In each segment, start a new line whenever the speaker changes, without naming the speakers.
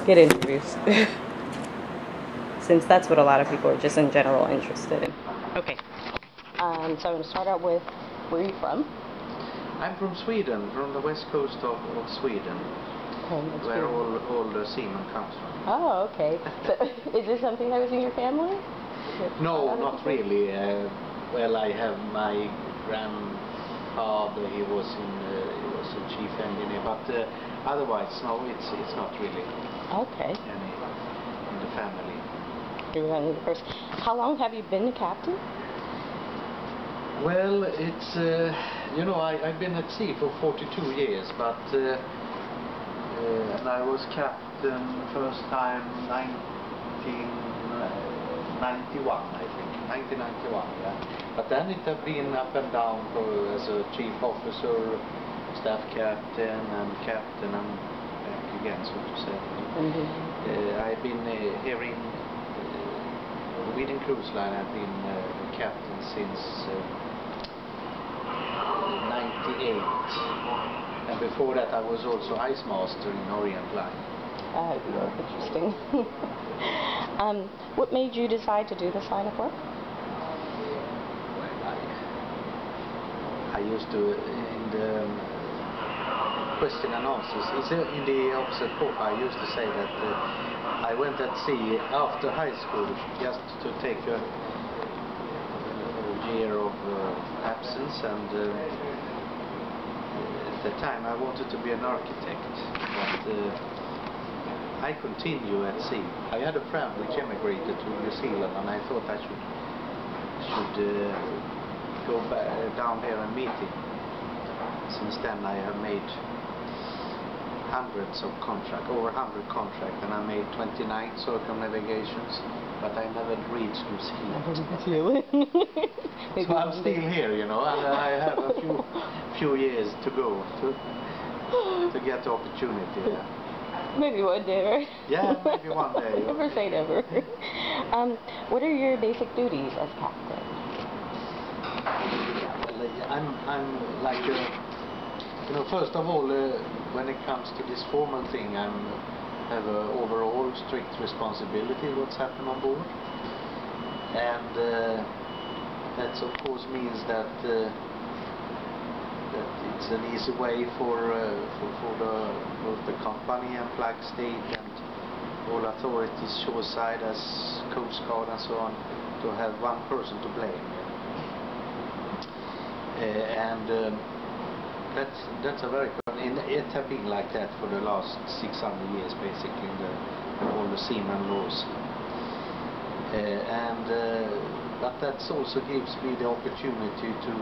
get introduced. Since that's what a lot of people are just in general interested in. Okay, so I'm going to start out with, where are you from?
I'm from Sweden, from the west coast of Sweden, where all the seamen comes from.
Oh, okay. So, is this something that was in your family?
No, not really. Well, I have my grandfather. He was a chief engineer, but otherwise, no, it's not really.
Okay.
Any in the family.
You're only the first. How long have you been a captain?
Well, it's you know, I've been at sea for 42 years, but and I was captain first time 1991, I think, 1991, yeah. But then it have been up and down as a chief officer, staff captain, and captain, and back again, so to say. I've been here in Norwegian Cruise Line. I've been captain since 98, and before that I was also ice master in Orient Line.
Interesting. What made you decide to do this line of work?
Well, I used to, in the question and answers, in the opposite port, I used to say that I went at sea after high school just to take a year of absence, and at the time I wanted to be an architect, but I continue at sea. I had a friend which emigrated to New Zealand, and I thought I should go back, down there and meet him. Since then I have made hundreds of contracts, over 100 contracts, and I made 29 circumnavigations, but I never reached New Zealand. So I'm still here, you know, and I have a few years to go to get the opportunity. Yeah.
Maybe one day, right?
Yeah, maybe one day.
Never say never. What are your basic duties as captain?
I'm like you know, first of all, when it comes to this formal thing, I have an overall strict responsibility what's happened on board, and that of course means that it's an easy way for both the company and flag state and all authorities shoreside as Coast Guard and so on to have one person to blame. That's a very good, and it has been like that for the last 600 years basically in all the seaman laws. But that also gives me the opportunity to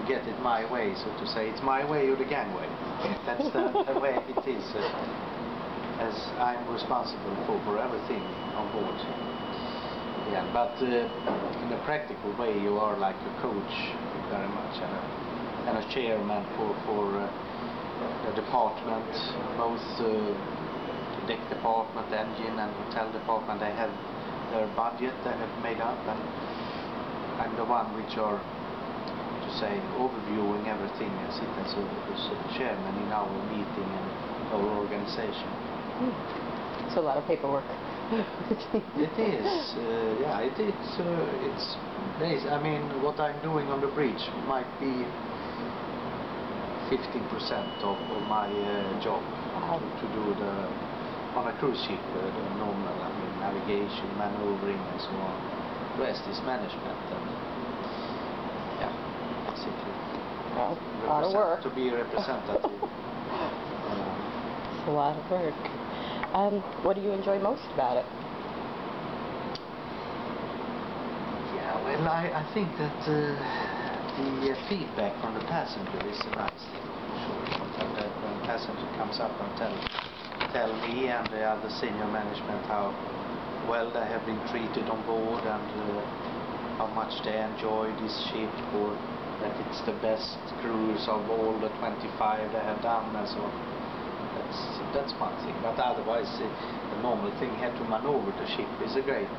get it my way, so to say. It's my way or the gangway. That's the way it is, as I'm responsible for everything on board. Yeah, but in a practical way, you are like a coach very much, and a chairman for the department, both the deck department, engine, and hotel department. They have their budget they have made up, and I'm the one which are, to say, overviewing everything and sit as a chairman in our meeting and our organization.
It's a lot of paperwork.
It is, yeah, it's base. I mean, what I'm doing on the bridge might be 15% of my job to do on a cruise ship, the normal, I mean, navigation, maneuvering, and so on. The rest is management, and yeah, basically.
Well, a lot of work.
To be a representative.
It's a lot of work. What do you enjoy most about it?
Yeah, well, I think that the feedback from the passenger is a nice thing, for sure. And that when the passenger comes up and tell me and the other senior management how well they have been treated on board, and how much they enjoy this ship, or that it's the best cruise of all the 25 they have done, and so on. That's one thing, but otherwise the normal thing here to maneuver the ship is a great,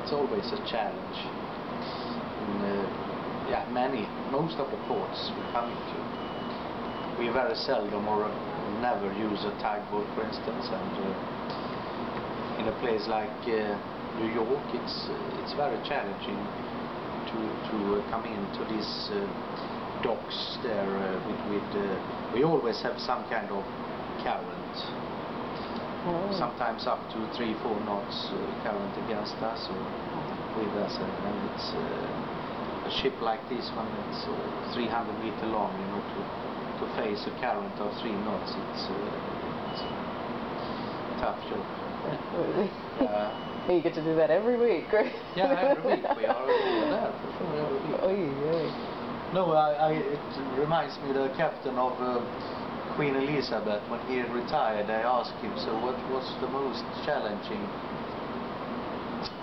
it's always a challenge. Yeah, most of the ports we come into, we very seldom or never use a tugboat, for instance, and in a place like New York, it's very challenging to come into these docks there we always have some kind of current. Sometimes up to 3-4 knots current against us or with us, and it's a ship like this one, it's 300 meter long, you know, to face a current of 3 knots, it's a tough job.
You get to do that every week, right?
Yeah, every week we are there for sure, every week.
Oy.
No, it reminds me the captain of Queen Elizabeth, when he retired, I asked him, so what was the most challenging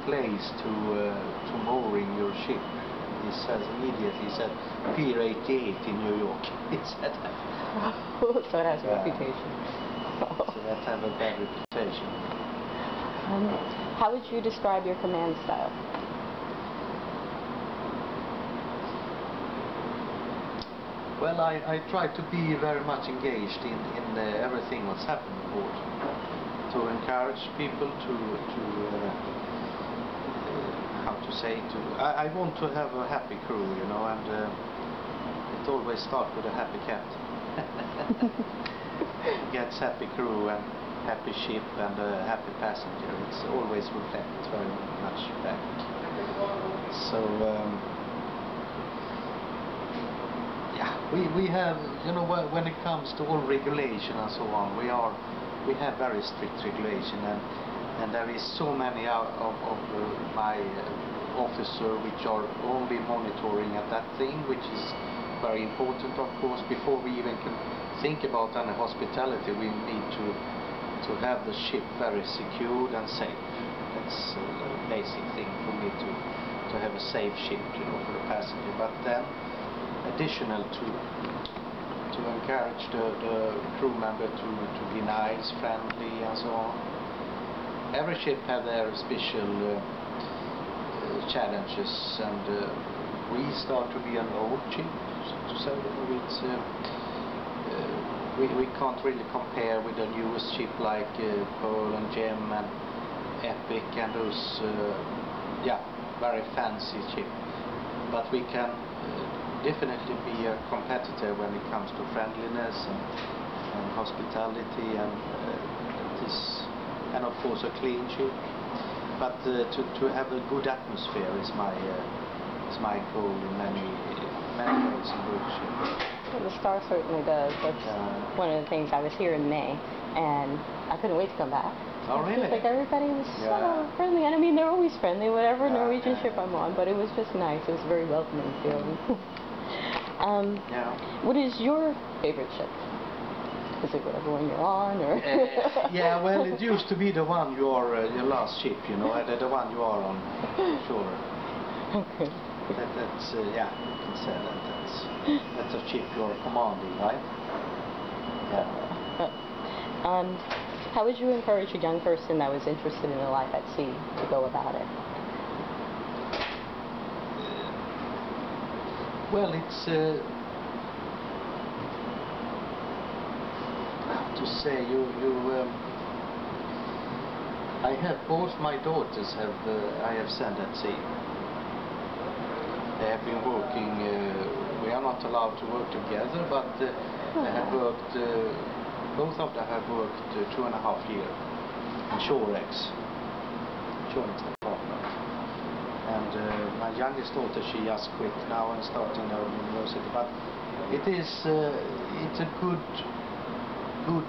place to mooring your ship? He says immediately, he said, Pier 88 in New York. He said that.
So it has a reputation.
So that have a bad reputation.
How would you describe your command style?
Well, I try to be very much engaged in everything what's happening aboard, to encourage people to how to say, I want to have a happy crew, you know, and it always starts with a happy captain. Gets happy crew and happy ship and a happy passenger. It's always reflects very much back. So yeah, we have, you know, when it comes to all regulation and so on, we have very strict regulation, and there is so many of my officer which are only monitoring at that thing, which is very important, of course. Before we even can think about any hospitality, we need to have the ship very secured and safe. That's a basic thing for me to have a safe ship, you know, for the passenger. But then, additional to encourage the crew member to be nice, friendly, and so on. Every ship have their special challenges, and we start to be an old ship, so to say. It's we can't really compare with the newest ship like Pearl and Gem and Epic and those yeah, very fancy ship. But we can definitely be a competitor when it comes to friendliness and hospitality and of course a clean ship. But to have a good atmosphere is my goal in many ways in good ship.
Well, the Star certainly does. That's one of the things. I was here in May, and I couldn't wait to come back.
Oh, really?
It's like everybody was so friendly, and I mean they're always friendly, whatever Norwegian ship I'm on. But it was just nice. It was a very welcoming feeling. What is your favorite ship? Is it whatever one you're on, or?
Yeah, well, it used to be the one you are, your last ship, you know, the one you are on, sure.
Okay.
That's yeah, you can say that's a ship you're commanding, right? Yeah.
How would you encourage a young person that was interested in a life at sea to go about it?
Well, it's how to say, I have both my daughters I have sent at sea. They have been working. We are not allowed to work together, but they have worked. Both of them have worked 2.5 years in Shorex, insurance department. And my youngest daughter, she just quit now and starting her university. But it's a good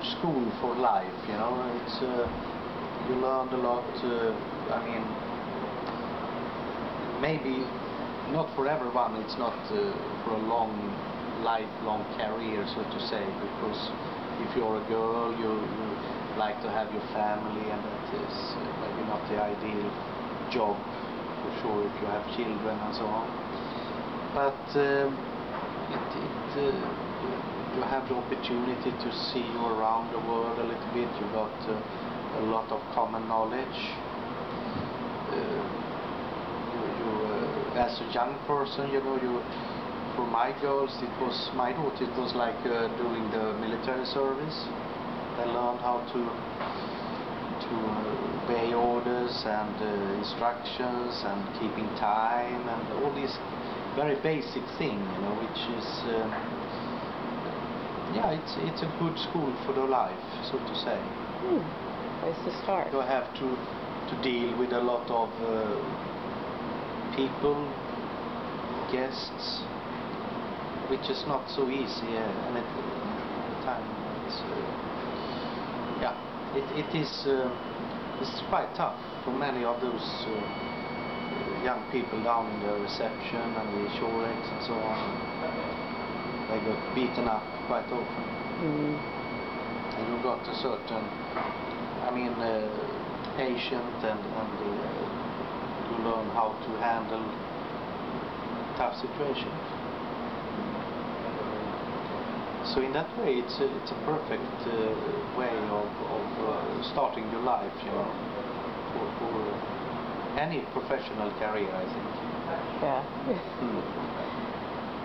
school for life, you know. It's you learn a lot. I mean, maybe not for everyone. It's not for a lifelong career, so to say, because if you're a girl, you like to have your family, and that is maybe not the ideal job for sure if you have children and so on. But you have the opportunity to see you around the world a little bit. You got a lot of common knowledge. As a young person, you know, for my girls, my daughter, it was like doing the military service. They learned how to obey orders and instructions and keeping time and all these very basic thing, you know, which is yeah, it's a good school for the life, so to say.
Place to start.
You have to deal with a lot of people, guests, which is not so easy, and at the time it's yeah, it is it's quite tough for many of those young people down in the reception and the shorex and so on. They got beaten up quite often. And you got a certain, I mean, patient and you learn how to handle tough situations. So in that way, it's a perfect way of starting your life, you know, for any professional career, I think.
Yeah.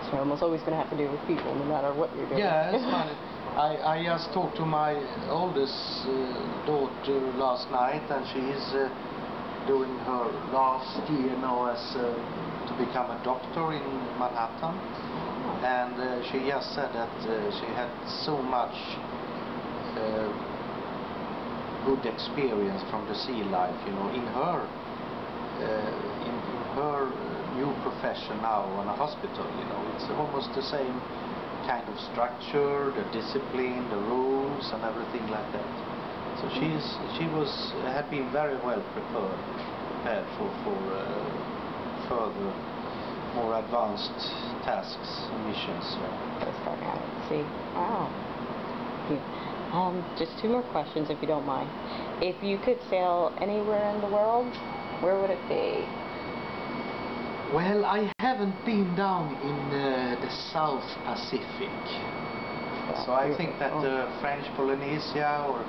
So you're almost always going to have to deal with people, no matter what you're doing.
Yeah, it's funny. I just talked to my oldest daughter last night, and she is doing her last year now as to become a doctor in Manhattan. And she just said that she had so much good experience from the sea life, you know, in her new profession now on a hospital. You know, it's almost the same kind of structure, the discipline, the rules, and everything like that. So had been very well prepared for further, more advanced tasks and missions.
Starting out at sea. Wow. Just two more questions, if you don't mind. If you could sail anywhere in the world, where would it be?
Well, I haven't been down in the South Pacific, so I think that French Polynesia or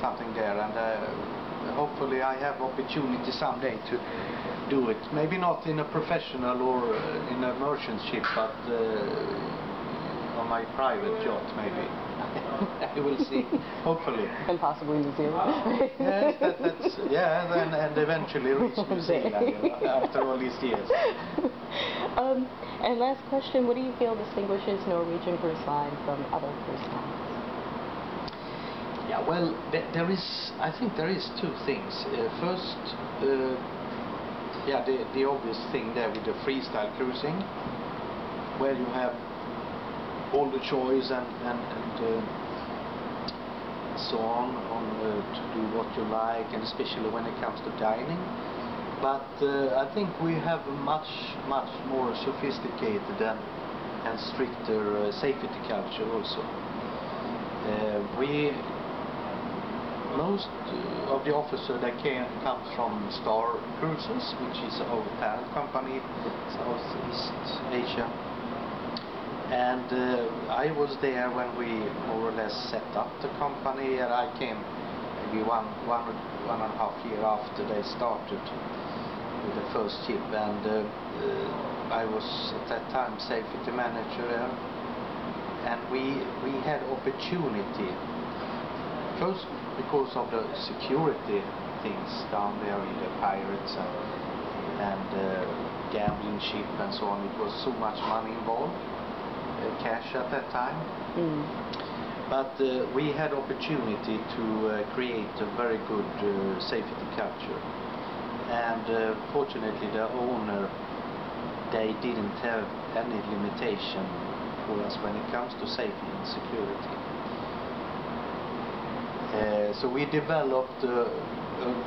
something there, and hopefully I have opportunity someday to do it. Maybe not in a professional or in a merchant ship, but on my private yacht, maybe. You will see, hopefully.
And possibly New Zealand.
Yes, that's and eventually reach New Zealand, you know, after all these years.
And last question, what do you feel distinguishes Norwegian Cruise Line from other cruise lines?
Yeah, well, I think there is two things. First, yeah, the obvious thing there with the freestyle cruising, where you have all the choice and so on to do what you like, and especially when it comes to dining. But I think we have a much more sophisticated and stricter safety culture also. Most of the officers that comes from Star Cruises, which is our parent company, Southeast Asia. And I was there when we more or less set up the company, and I came maybe one and a half year after they started with the first ship, and I was at that time safety manager there, and we had opportunity, first because of the security things down there with the pirates and gambling ship and so on. It was so much money involved, cash at that time. But we had opportunity to create a very good safety culture, and fortunately the owner, they didn't have any limitation for us when it comes to safety and security. So we developed a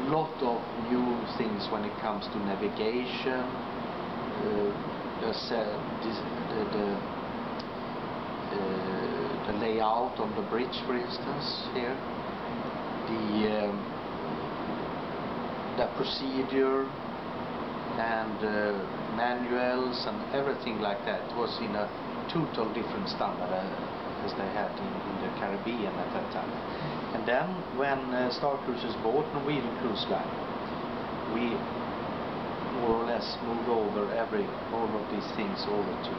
lot of new things when it comes to navigation, the layout on the bridge, for instance, here, the procedure and manuals and everything like that was in a total different standard as they had in the Caribbean at that time. And then when Star Cruises bought Norwegian Cruise Line, we more or less moved over all of these things over to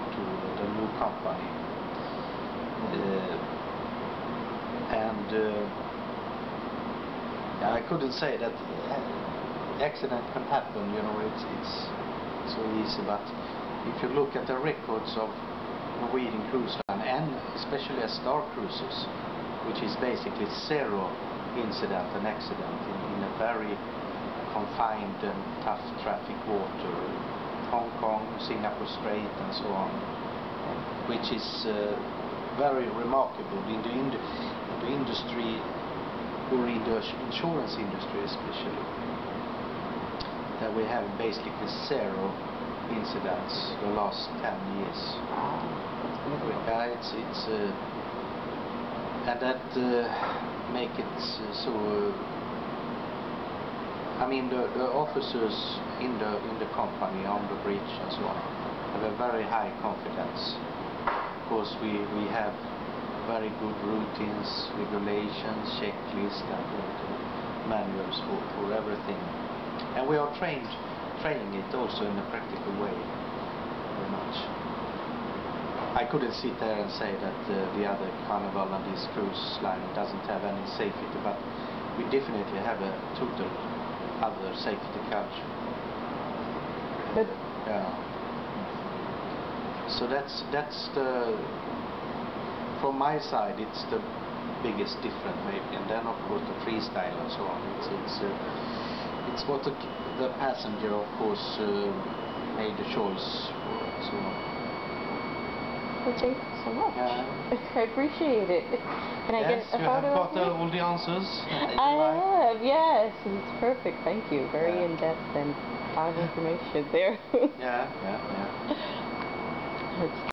the new company. And Yeah, I couldn't say that accident can happen, you know, it's so easy, but if you look at the records of Norwegian cruise line, and especially as star cruises, which is basically zero incident and accident in a very confined and tough traffic water, Hong Kong, Singapore Strait and so on, which is very remarkable in the industry, or in the insurance industry especially, that we have basically zero incidents the last 10 years. It's and that make it so. I mean, the officers in the company, on the bridge and so on, have a very high confidence. Of course, we have very good routines, regulations, checklists, and manuals for everything. And we are training it also in a practical way, very much. I couldn't sit there and say that the other Carnival and this cruise line doesn't have any safety, but we definitely have a total other safety culture.
Good.
Yeah. So that's the, from my side, it's the biggest difference maybe, and then of course the freestyle and so on. It's what the passenger, of course, made the choice for and so on.
Well, thank you so much. I appreciate it. Can I get a photo?
You have got all the answers.
I have, yes. It's perfect. Thank you. Very in-depth and a lot of information there.
Yeah.
Let's